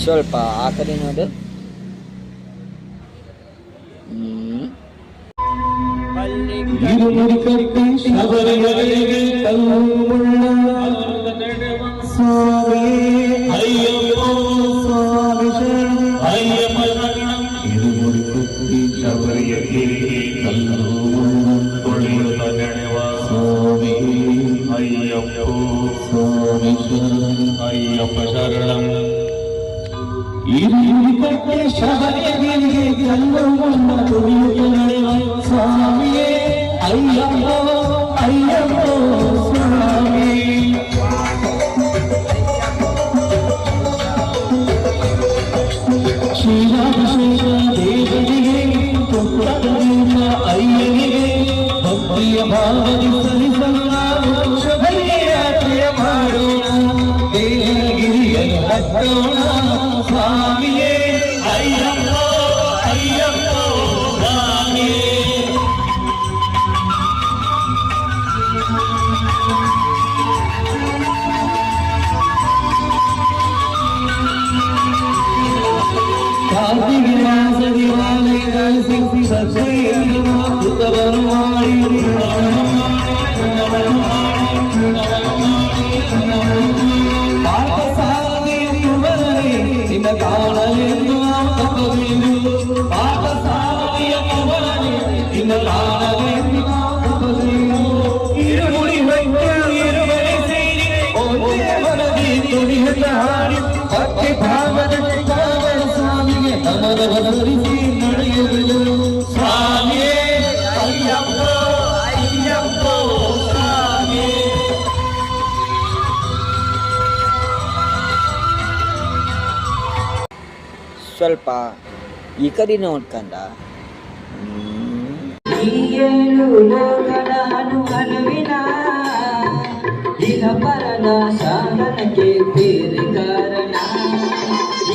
ಸ್ವಲ್ಪ ಆ ಕಡೆ ನೋಡು. ಅಯ್ಯಪ್ಪ ಶರಣಂ ಶಬರಿಯರಿಗೆ ಕಲ್ಲುಮಣ್ಣ ತುಳಿಯುತ್ತ ನಡೆವ ಸ್ವಾಮಿಯೇ ಅಯ್ಯಪ್ಪ ಅಯ್ಯಪ್ಪ ಸ್ವಾಮಿ. ಶ್ರೀರಾಮಶೇಷ ದೇವರಿಗೆ ಪುತ್ರದಿಂದ ಅಯ್ಯನಿಗೆ ಭಕ್ತಿಯ ಭಾವದಿ ಸರಿಸಲ್ಲ ಶಬರಿಯಾತ್ರೆಯ ಮಾಡೋಣ ದೇವಗಿರಿಯನ್ನು ಹತ್ತೋಣ ಸ್ವಾಮಿಯೇ ಅಯ್ಯಪ್ಪ ಅಯ್ಯಪ್ಪ ಸ್ವಾಮಿಯೇ. ಕಾರ್ತಿಕ ಮಾಸ ದಿವಾಲಯದ ಸಿಕ್ಕಿ ಸತ್ಸೆಯನ್ನು ಸುತವನ್ನು ಮಾಡಿ ನಿನ್ನ ಕಾಣಲೆಂದು ತಪ್ಪಬೇಕು ಪಾಠಶಾಲೆಯ ಕುಮಾರಿ ನಿನ್ನ ಕಾಣಲೆಂದು ತಪ್ಪಬೇಕು. ಇರುಮುಡಿ ಹೊಯ್ಯ ಇರುವರೆ ಸೇರಿ ಒಂದೇ ಮನದಿ ತುಡಿಯುತ್ತ ಹಾಡಿ ಭಕ್ತಿ ಭಾವದ ಕಾವಲ ಸ್ವಾಮಿಗೆ ನಮನ ಸರಿಸಿ ನಡೆಯುವುದು ಸ್ವಾಮಿಯೇ ಅಯ್ಯಪ್ಪ ಅಯ್ಯಪ್ಪ ಸ್ವಾಮಿಯೇ. ಸ್ವಲ್ಪ ಈ ಕಡೆ ನೋಡ್ಕಂಡ. ಅನುವಿನ ಇಹಪರನ ಸಾಧನಕ್ಕೆ ಬೇರೆ ಕಾರಣ.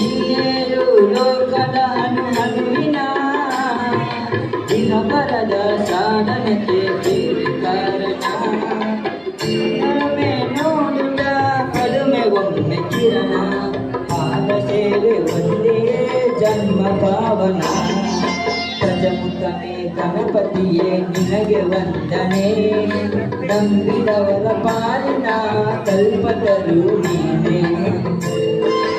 ಈ ಏಳು ಲೋಕದ ಅನುವಿನ ಇಹಪರದ ಸಾಧನಕ್ಕೆ ಬೇರೆ ಕಾರಣ. ನೋಡುತ್ತ ಕಡಿಮೆ ಒಮ್ಮೆ ಕಿರಣ ಆಗ ಸೇವೆ ಒಂದೇ ಜನ್ಮ ಭಾವನ. ಪ್ರಜಮುಖನೇ ಗಣಪತಿಯೇ ನಿನಗೆ ವಂದನೆ ನಂಬಿದವರ ಪಾಲಿನ ಕಲ್ಪತರು ನೀನೇ.